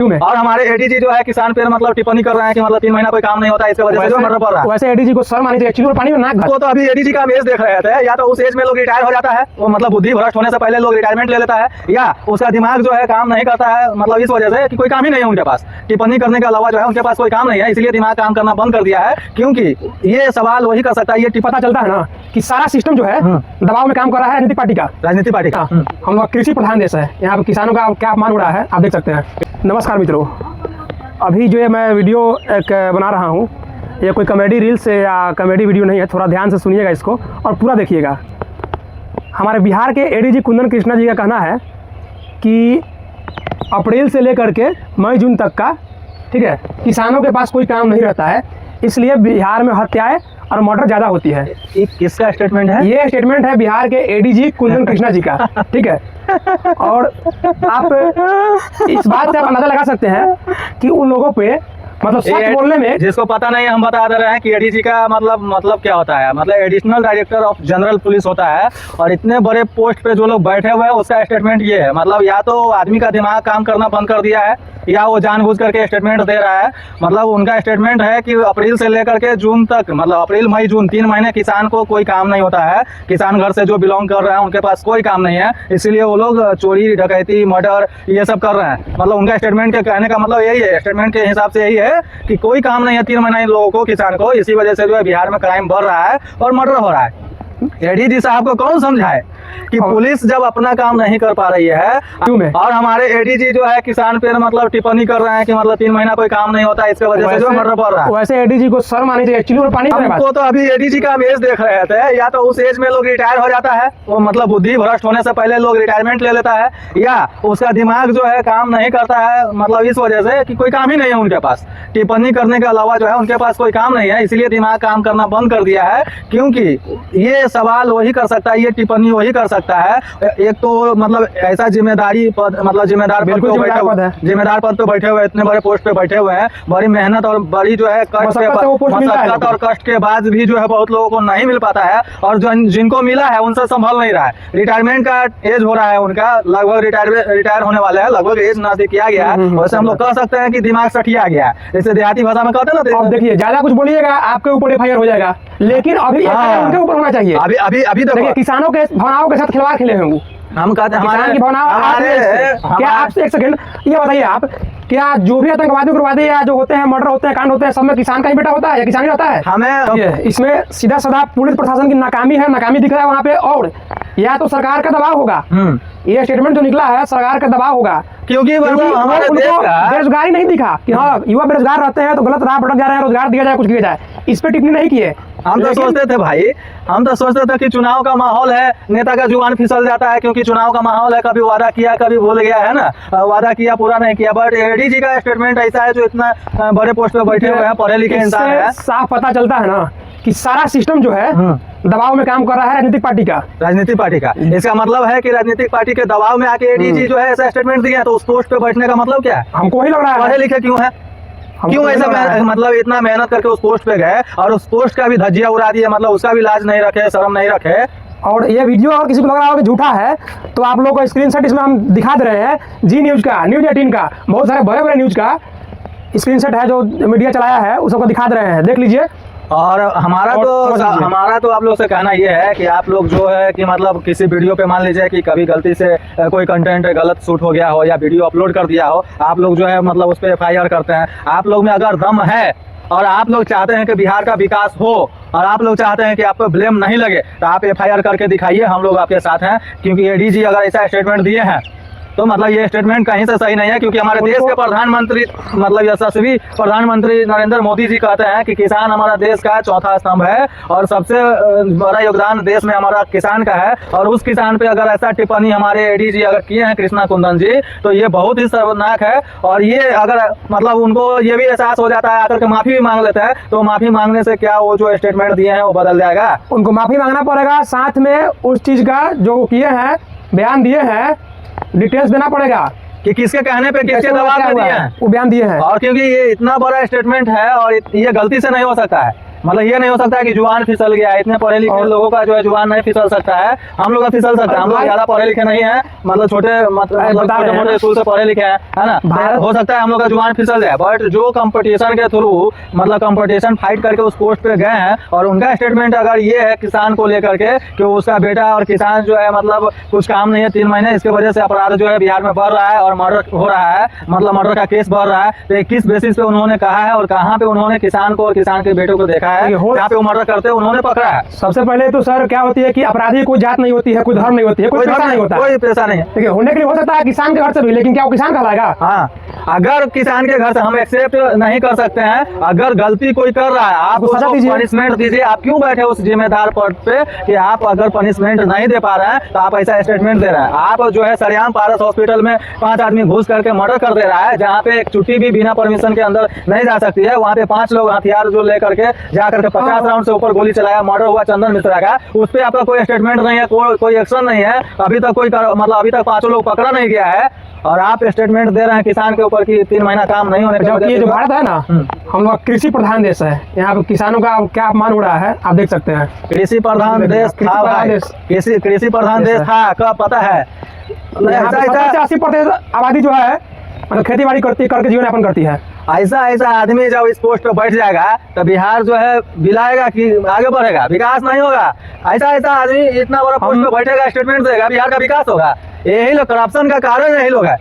और हमारे एडीजी जो है किसान पे मतलब टिप्पणी कर रहे हैं कि मतलब 3 महीना कोई काम नहीं होता है, इसके वजह से जो मर्डर पड़ रहा है। वैसे एडीजी को शर्म आनी चाहिए, एक्चुअली पानी में नाक वो तो अभी एडीजी का एज देख रहे थे, या तो उस एज में लोग रिटायर हो जाता है, वो मतलब बुद्धि भ्रष्ट होने से पहले लोग रिटायरमेंट ले लेता है, या उसका दिमाग जो है काम नहीं करता है, मतलब इस वजह से कि कोई काम ही नहीं है उनके पास, टिप्पणी करने के अलावा जो है उनके पास कोई काम नहीं है, इसलिए दिमाग काम करना बंद कर दिया है। क्योंकि ये सवाल वही कर सकता है, ये पता चलता है ना कि सारा सिस्टम जो है दबाव में काम कर रहा है राजनीतिक पार्टी का। हम लोग कृषि प्रधान देश है, यहाँ पे किसानों का क्या अपमान हो रहा है आप देख सकते हैं। नमस्कार मित्रों, अभी जो है मैं वीडियो एक बना रहा हूँ, ये कोई कॉमेडी रील्स या कॉमेडी वीडियो नहीं है, थोड़ा ध्यान से सुनिएगा इसको और पूरा देखिएगा। हमारे बिहार के एडीजी कुंदन कृष्णा जी का कहना है कि अप्रैल से लेकर के मई जून तक का, ठीक है, किसानों के पास कोई काम नहीं रहता है, इसलिए बिहार में हत्याएं और मर्डर ज़्यादा होती है। किसका स्टेटमेंट है? ये स्टेटमेंट है बिहार के एडीजी कुंदन कृष्णा जी का, ठीक है। और आप इस बात से आप अंदाजा लगा सकते हैं कि उन लोगों पे मतलब सच बोलने में, जिसको पता नहीं हम बता दे रहे हैं कि एडीजी का मतलब क्या होता है, मतलब additional director of general police होता है। और इतने बड़े पोस्ट पे जो लोग बैठे हुए हैं उसका स्टेटमेंट ये है, मतलब या तो आदमी का दिमाग काम करना बंद कर दिया है या वो जानबूझ करके स्टेटमेंट दे रहा है। मतलब उनका स्टेटमेंट है कि अप्रैल से लेकर के जून तक, मतलब अप्रैल मई जून 3 महीने किसान को कोई काम नहीं होता है, किसान घर से जो बिलोंग कर रहे हैं उनके पास कोई काम नहीं है, इसीलिए वो लोग चोरी डकैती मर्डर ये सब कर रहे हैं। मतलब उनका स्टेटमेंट के कहने का मतलब यही है, स्टेटमेंट के हिसाब से यही है कि कोई काम नहीं है 3 महीने इन लोगों को, किसान को, इसी वजह से जो है बिहार में क्राइम बढ़ रहा है और मर्डर हो रहा है। एडीजी साहब को कौन समझाए कि पुलिस जब अपना काम नहीं कर पा रही है, और हमारे एडीजी जो है किसान पे मतलब टिप्पणी कर रहे हैं कि मतलब 3 महीना कोई काम नहीं होता है, इसके वजह से जो मर्डर पड़ रहा है। वैसे एडीजी को शर्म आनी चाहिए, एक्चुअली पानी हमको तो अभी एडीजी का एज देख रहे थे, या तो उस एज में लोग रिटायर हो जाता है, वो मतलब बुद्धि भ्रष्ट होने से पहले लोग रिटायरमेंट ले लेता है, या उसका दिमाग जो है काम नहीं करता है, मतलब इस वजह से कि कोई काम ही नहीं है उनके पास, टिप्पणी करने के अलावा जो है उनके पास कोई काम नहीं है, इसलिए दिमाग काम करना बंद कर दिया है। क्योंकि ये सवाल वही कर सकता है, ये टिप्पणी वही कर सकता है, एक तो मतलब ऐसा जिम्मेदारी पद, मतलब जिम्मेदार पद पे बैठे हुए, इतने बड़े पोस्ट पे बैठे हुए हैं, बड़ी मेहनत और बड़ी जो है मशक्कत और कष्ट के बाद भी जो है बहुत लोगों को नहीं मिल पाता है, और जिनको मिला है उनसे संभल नहीं रहा है। रिटायरमेंट का एज हो रहा है उनका, लगभग रिटायर होने वाले हैं, लगभग एज नजदीक किया गया है, वैसे हम लोग कह सकते हैं कि दिमाग सठिया गया है, जैसे देहाती भाषा में कहते हैं ना। देखिए ज्यादा कुछ बोलिएगा आपके ऊपर एफआईआर हो जाएगा, लेकिन अभी उनके ऊपर होना चाहिए। अभी देखिए किसानों के भावनाओं के साथ खिलवाड़ खेले हैं, हम कहते हैं हमारे की भावनाओं। क्या आपसे एक सेकंड ये बताइए, आप क्या जो भी आतंकवादी उग्रवादी या जो होते हैं मर्डर होते हैं कांड होते हैं, सब में किसान का ही बेटा होता है या किसान ही होता है? हमें इसमें सीधा साधा पुलिस प्रशासन की नाकामी है, नाकामी दिख रहा है वहाँ पे, और या तो सरकार का दबाव होगा, ये स्टेटमेंट जो निकला है सरकार का दबाव होगा, क्योंकि हमारे बेरोजगारी नहीं दिखा कि हाँ युवा बेरोजगार रहते हैं तो गलत राह भटक जा रहे हैं, रोजगार दिया जाए, कुछ किया जाए, इस पे टिप्पणी नहीं किए। हम तो सोचते थे भाई, हम तो सोचते थे कि चुनाव का माहौल है, नेता का जुबान फिसल जाता है, क्योंकि चुनाव का माहौल है, कभी वादा किया कभी भूल गया है ना, वादा किया पूरा नहीं किया। बट एडीजी का स्टेटमेंट ऐसा है जो इतना बड़े पोस्ट पे बैठे हुए हैं, पढ़े लिखे इंसान है, साफ पता चलता है ना कि सारा सिस्टम जो है दबाव में काम कर रहा है राजनीतिक पार्टी का। इसका मतलब है कि राजनीतिक पार्टी के दबाव में आके एडीजी जो है ऐसा स्टेटमेंट दिया, तो उस पोस्ट पे बैठने का मतलब क्या है? हमको ही लग रहा है पढ़े लिखे क्यों है, क्यों ऐसा मतलब इतना मेहनत करके उस पोस्ट पे गए और उस पोस्ट का भी धज्जिया उड़ा दिया, मतलब उसका भी लाज नहीं रखे, शर्म नहीं रखे। और ये वीडियो और किसी को लग रहा हो कि झूठा है तो आप लोगों को स्क्रीनशॉट इसमें हम दिखा दे रहे हैं, जी न्यूज का, न्यूज 18 का, बहुत सारे बड़े बड़े न्यूज का स्क्रीनशॉट है जो मीडिया चलाया है, उस सबको दिखा दे रहे हैं, देख लीजिए। और हमारा तो आप लोग से कहना ये है कि आप लोग जो है कि मतलब किसी वीडियो पे मान लीजिए कि कभी गलती से कोई कंटेंट गलत शूट हो गया हो या वीडियो अपलोड कर दिया हो, आप लोग जो है मतलब उस पर एफआईआर करते हैं। आप लोग में अगर दम है और आप लोग चाहते हैं कि बिहार का विकास हो और आप लोग चाहते हैं कि आप पे ब्लेम नहीं लगे, तो आप एफआईआर करके दिखाइए, हम लोग आपके साथ हैं। क्योंकि एडीजी अगर ऐसा स्टेटमेंट दिए हैं तो मतलब ये स्टेटमेंट कहीं से सही नहीं है, क्योंकि हमारे देश के प्रधानमंत्री मतलब यशस्वी प्रधानमंत्री नरेंद्र मोदी जी कहते हैं कि किसान हमारा देश का चौथा स्तंभ है और सबसे बड़ा योगदान देश में हमारा किसान का है। और उस किसान पे अगर ऐसा टिप्पणी हमारे एडीजी अगर किए हैं कृष्णा कुंदन जी, तो ये बहुत ही शर्मनाक है। और ये अगर मतलब उनको ये भी एहसास हो जाता है, आकर के माफी भी मांग लेते हैं, तो माफी मांगने से क्या वो जो स्टेटमेंट दिए हैं वो बदल जाएगा? उनको माफी मांगना पड़ेगा, साथ में उस चीज का जो किए हैं बयान दिए हैं डिटेल्स देना पड़ेगा कि किसके कहने पे किसके दबाव पे दिए हैं, वो बयान दिए हैं। और क्योंकि ये इतना बड़ा स्टेटमेंट है और ये गलती से नहीं हो सकता है, मतलब ये नहीं हो सकता है कि जुबान फिसल गया, इतने पढ़े लिखे लोगों का जो है जुबान नहीं फिसल सकता है, हम लोग का फिसल सकता है। हम लोग ज्यादा पढ़े लिखे नहीं है, मतलब छोटे मोटे स्कूल से पढ़े लिखे हैं, है ना। हो सकता है हम लोग का जुबान फिसल जाए, बट जो कंपटीशन के थ्रू मतलब कंपटीशन फाइट करके उस पोस्ट पे गए हैं और उनका स्टेटमेंट अगर ये है किसान को लेकर के कि उसका बेटा और किसान जो है मतलब कुछ काम नहीं है 3 महीने, इसके वजह से अपराध जो है बिहार में बढ़ रहा है और मर्डर हो रहा है, मतलब मर्डर का केस बढ़ रहा है, तो ये किस बेसिस पे उन्होंने कहा है और कहाँ पे उन्होंने किसान को और किसान के बेटों को देखा है जहाँ पे वो मर्डर करते हैं उन्होंने पकड़ा है। सबसे पहले तो सर क्या होती है कि अपराधी कोई जात नहीं होती है, कोई धर्म नहीं होती है, कोई पैसा नहीं होता, कोई पैसा नहीं है। ठीक है, होने के लिए हो सकता है किसान के घर से भी, लेकिन क्या वो किसान कहलाएगा? हाँ, अगर किसान के घर से हम एक्सेप्ट नहीं कर सकते हैं, अगर गलती कोई कर रहा है आप उसको पनिशमेंट दीजिए। आप क्यों बैठे उस जिम्मेदार पद पे कि आप अगर पनिशमेंट नहीं दे पा रहे हैं तो आप ऐसा स्टेटमेंट दे रहे हैं। आप जो है सरेआम पारस हॉस्पिटल में 5 आदमी घुस करके मर्डर कर दे रहा है, जहाँ पे एक चुट्टी भी बिना परमिशन के अंदर नहीं जा सकती है, वहाँ पे 5 लोग हथियार जो लेकर के जाकर के 50 राउंड से ऊपर गोली चलाया, मर्डर हुआ चंदन मिश्रा का, उस पर आपका कोई स्टेटमेंट नहीं है, कोई एक्शन नहीं है, अभी तक कोई मतलब अभी तक 5 लोग पकड़ा नहीं गया है और आप स्टेटमेंट दे रहे हैं किसान के ऊपर कि 3 महीना काम नहीं होने के जबकि ये जो भारत है ना, हम लोग कृषि प्रधान देश है, यहाँ पे किसानों का क्या अपमान हो रहा है आप देख सकते हैं। कृषि प्रधान देश था भाई, कृषि प्रधान देश था, कब पता है 80% आबादी जो है मतलब खेती बाड़ी करके जीवन यापन करती है। ऐसा आदमी जब इस पोस्ट पे बैठ जाएगा तो बिहार जो है बिलाएगा कि आगे बढ़ेगा, विकास नहीं होगा। ऐसा आदमी इतना बड़ा पोस्ट पे बैठेगा, स्टेटमेंट देगा, बिहार का विकास होगा। यही लोग करप्शन का कारण यही लोग है,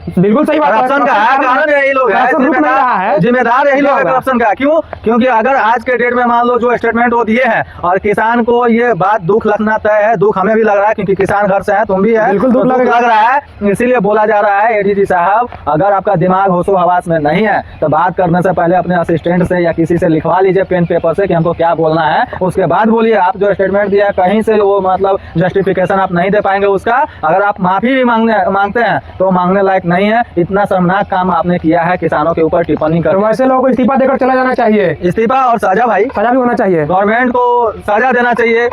बिल्कुल सही बात है। करप्शन का कारण यही लोग है, जिम्मेदार यही लोग है करप्शन का। क्यों? क्योंकि अगर आज के डेट में मान लो जो स्टेटमेंट वो दिए हैं और किसान को ये बात दुख लगना तय है, दुख हमें भी लग रहा है क्योंकि किसान घर से है, तुम भी है, बिल्कुल दुख लग रहा है, इसीलिए बोला जा रहा है एडीजी साहब अगर आपका दिमाग होशो हवास में नहीं है तो बात करने से पहले अपने असिस्टेंट से या किसी से लिखवा लीजिए पेन पेपर से कि हमको क्या बोलना है, उसके बाद बोलिए। आप जो स्टेटमेंट दिया कहीं से वो मतलब जस्टिफिकेशन आप नहीं दे पाएंगे उसका। अगर आप माफी भी मांगते हैं तो मांगने लायक नहीं है। इतना शर्मनाक काम आपने किया है किसानों के ऊपर टिप्पणी कर। तो वैसे लोगों को इस्तीफा देकर चला जाना चाहिए, इस्तीफा और सजा भाई, सजा भी होना चाहिए, गवर्नमेंट को सजा देना चाहिए।